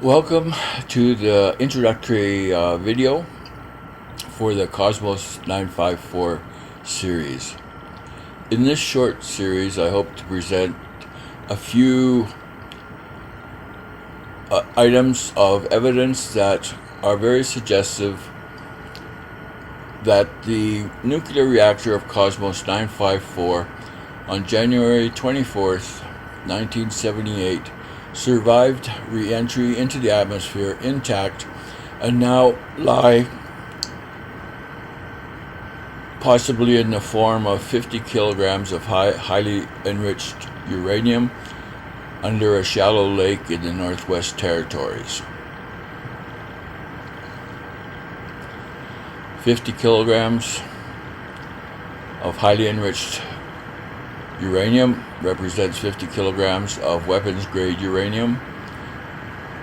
Welcome to the introductory video for the Cosmos 954 series. In this short series, I hope to present a few items of evidence that are very suggestive that the nuclear reactor of Cosmos 954 on January 24th, 1978 survived re-entry into the atmosphere intact and now lie possibly in the form of 50 kilograms of highly enriched uranium under a shallow lake in the Northwest Territories. 50 kilograms of highly enriched uranium represents 50 kilograms of weapons-grade uranium,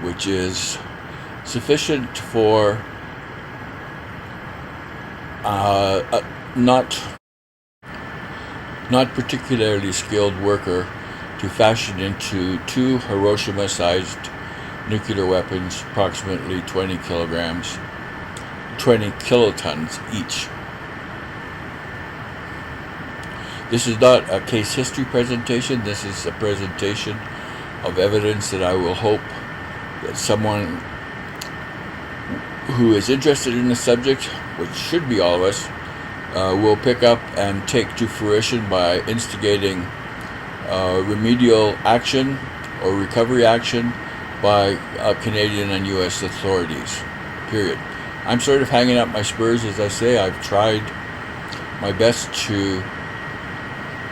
which is sufficient for not particularly skilled worker to fashion into two Hiroshima-sized nuclear weapons, approximately 20 kilograms, 20 kilotons each. This is not a case history presentation. This is a presentation of evidence that I will hope that someone who is interested in the subject, which should be all of us, will pick up and take to fruition by instigating remedial action or recovery action by Canadian and U.S. authorities, period. I'm sort of hanging up my spurs, as I say. I've tried my best to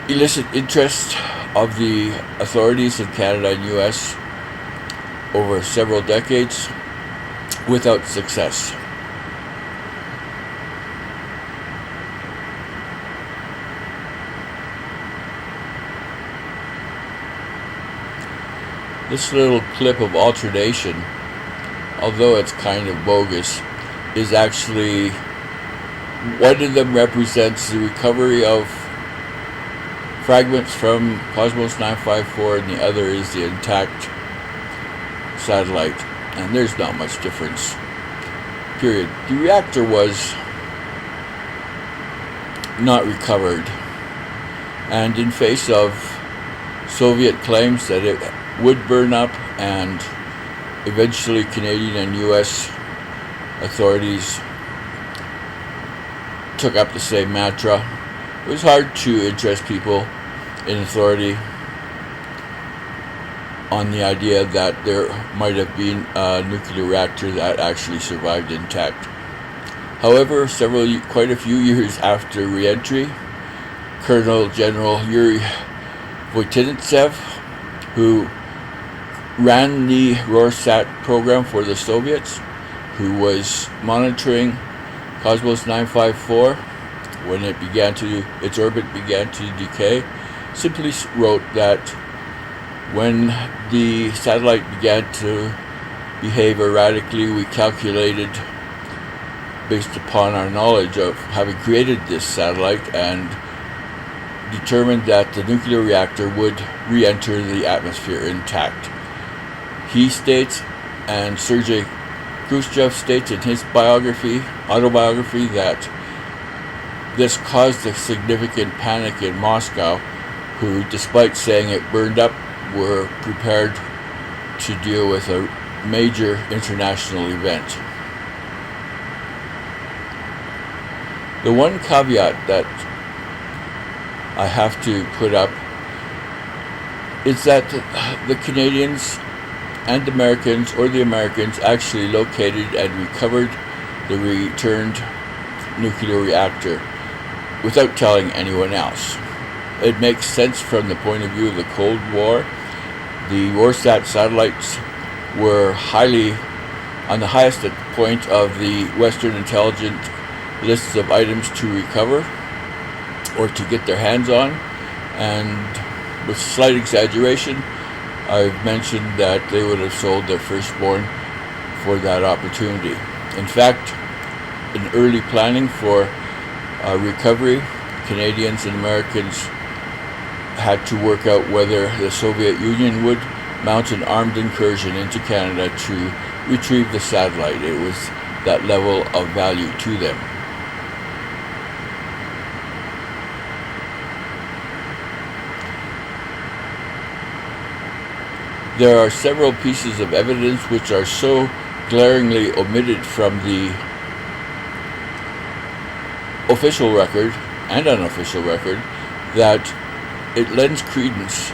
elicit interest of the authorities in Canada and U.S. over several decades without success. This little clip of alternation, although it's kind of bogus, is actually, one of them represents the recovery of fragments from Cosmos 954 and the other is the intact satellite, and there's not much difference, period. The reactor was not recovered, and in face of Soviet claims that it would burn up, and eventually Canadian and US authorities took up the same mantra, it was hard to interest people in authority on the idea that there might have been a nuclear reactor that actually survived intact. However, quite a few years after re-entry, Colonel General Yuri Voitinitsev, who ran the Rorschach program for the Soviets, who was monitoring Cosmos 954 when its orbit began to decay, simply wrote that when the satellite began to behave erratically, we calculated, based upon our knowledge of having created this satellite, and determined that the nuclear reactor would re-enter the atmosphere intact. He states, and Sergei Khrushchev states in his autobiography, that this caused a significant panic in Moscow, who, despite saying it burned up, were prepared to deal with a major international event. The one caveat that I have to put up is that the Canadians and Americans, or the Americans, actually located and recovered the returned nuclear reactor without telling anyone else. It makes sense from the point of view of the Cold War. The Rorschach satellites were on the highest point of the Western intelligence lists of items to recover or to get their hands on, and with slight exaggeration, I've mentioned that they would have sold their firstborn for that opportunity. In fact, in early planning for recovery, Canadians and Americans had to work out whether the Soviet Union would mount an armed incursion into Canada to retrieve the satellite. It was that level of value to them. There are several pieces of evidence which are so glaringly omitted from the official record and unofficial record that it lends credence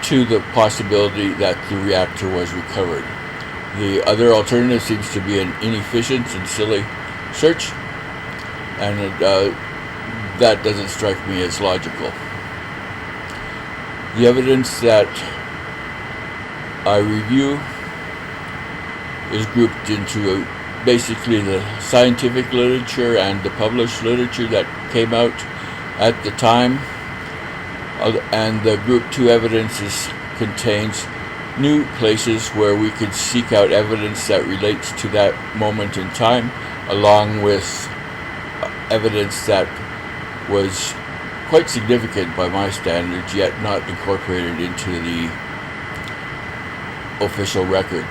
to the possibility that the reactor was recovered. The other alternative seems to be an inefficient and silly search, and that doesn't strike me as logical. The evidence that I review is grouped into basically the scientific literature and the published literature that came out at the time, and the group 2 evidence contains new places where we could seek out evidence that relates to that moment in time, along with evidence that was quite significant by my standards, yet not incorporated into the official record.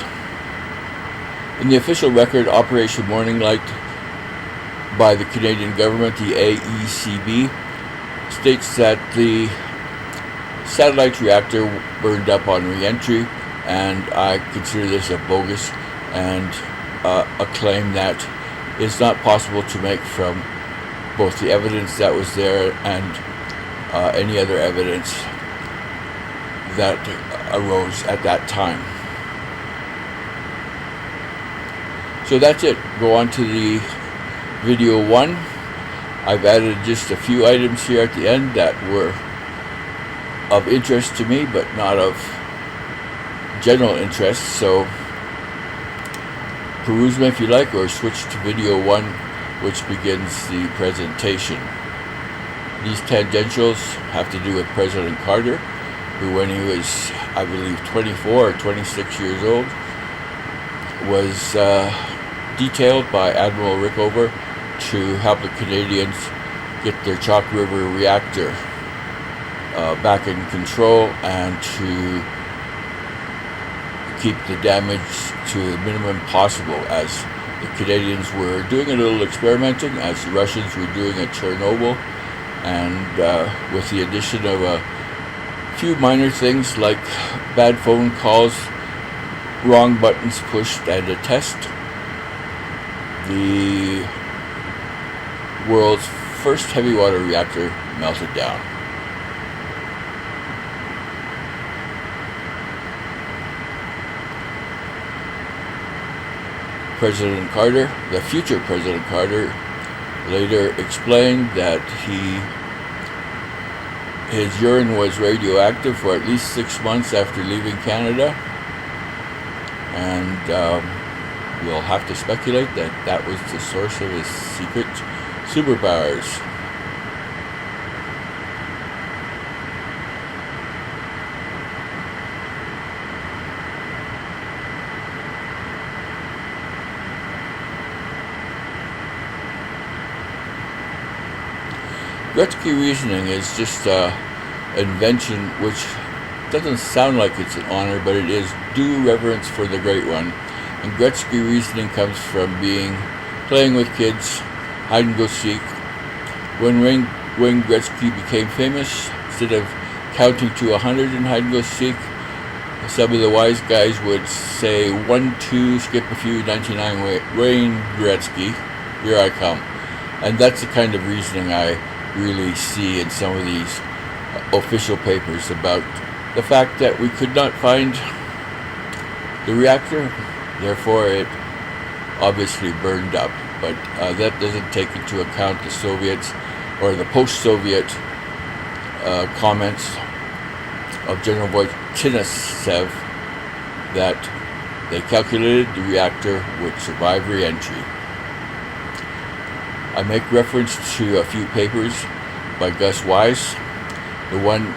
In the official record, Operation Morning Light by the Canadian government, the AECB, states that the satellite reactor burned up on re-entry, and I consider this a bogus and a claim that is not possible to make from both the evidence that was there and any other evidence that arose at that time. So that's it. Go on to the video 1. I've added just a few items here at the end that were of interest to me, but not of general interest. So peruse them if you like, or switch to video 1, which begins the presentation. These tangentials have to do with President Carter, who when he was, I believe, 24 or 26 years old, was detailed by Admiral Rickover to help the Canadians get their Chalk River reactor back in control and to keep the damage to the minimum possible, as the Canadians were doing a little experimenting, as the Russians were doing at Chernobyl, and with the addition of a few minor things like bad phone calls, wrong buttons pushed, and a test, the world's first heavy water reactor melted down. President Carter, the future President Carter, later explained that his urine was radioactive for at least 6 months after leaving Canada, and we'll have to speculate that that was the source of his secret superpowers. Gretzky reasoning is just an invention which doesn't sound like it's an honor, but it is due reverence for the great one. And Gretzky reasoning comes from playing with kids, hide and go seek. When Wayne Gretzky became famous, instead of counting to 100 in hide and go seek, some of the wise guys would say 1, 2, skip a few, 99, Wayne Gretzky, here I come. And that's the kind of reasoning I really see in some of these official papers about the fact that we could not find the reactor, therefore it obviously burned up. But that doesn't take into account the Soviets or the post-Soviet comments of General Voitinovtsev that they calculated the reactor would survive re-entry. I make reference to a few papers by Gus Weiss. The one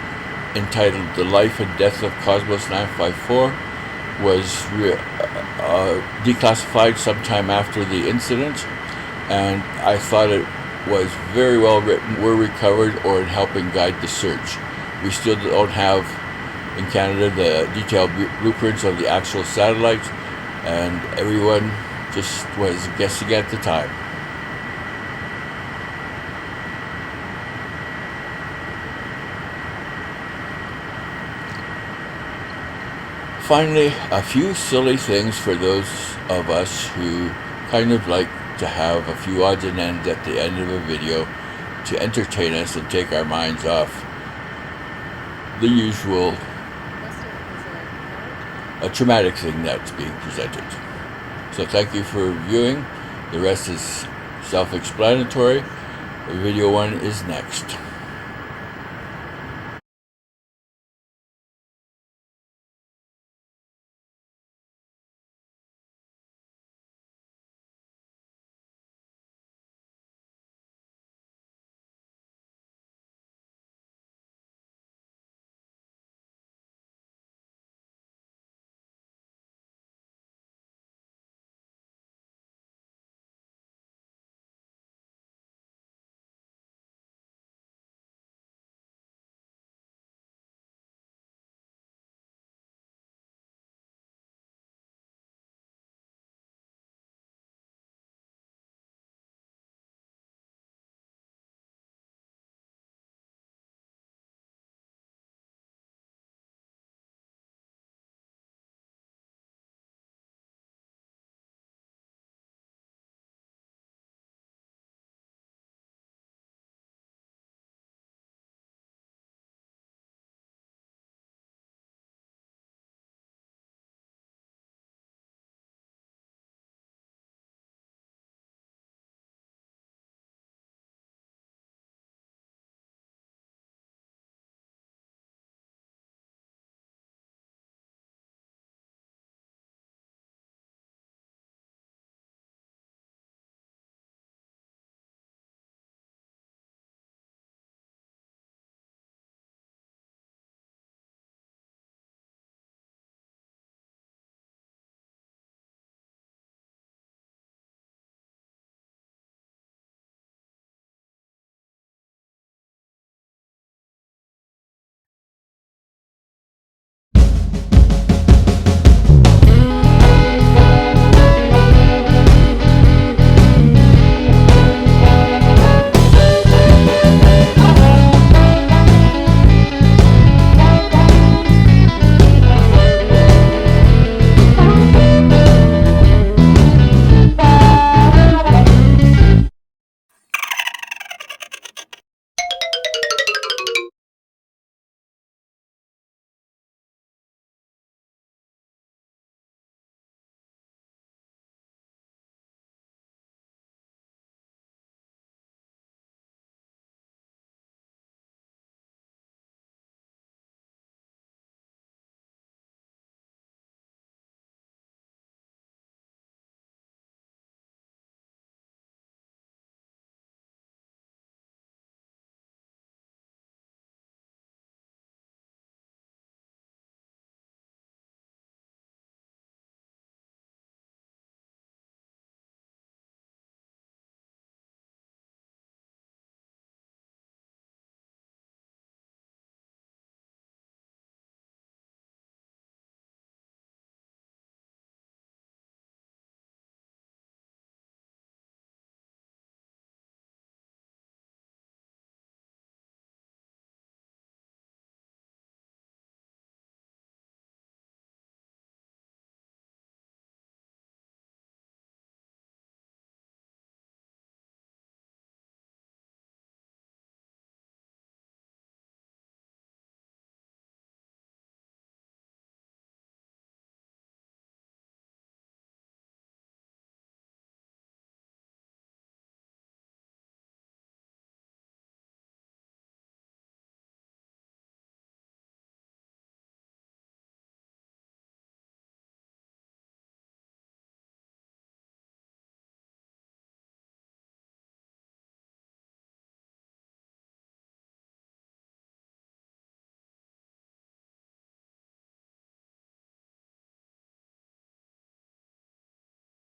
entitled The Life and Death of Cosmos 954 was declassified sometime after the incident, and I thought it was very well written, were recovered, or in helping guide the search. We still don't have in Canada, the detailed blueprints of the actual satellites, and everyone just was guessing at the time. Finally, a few silly things for those of us who kind of like to have a few odds and ends at the end of a video to entertain us and take our minds off the usual a traumatic thing that's being presented. So thank you for viewing. The rest is self-explanatory. Video 1 is next.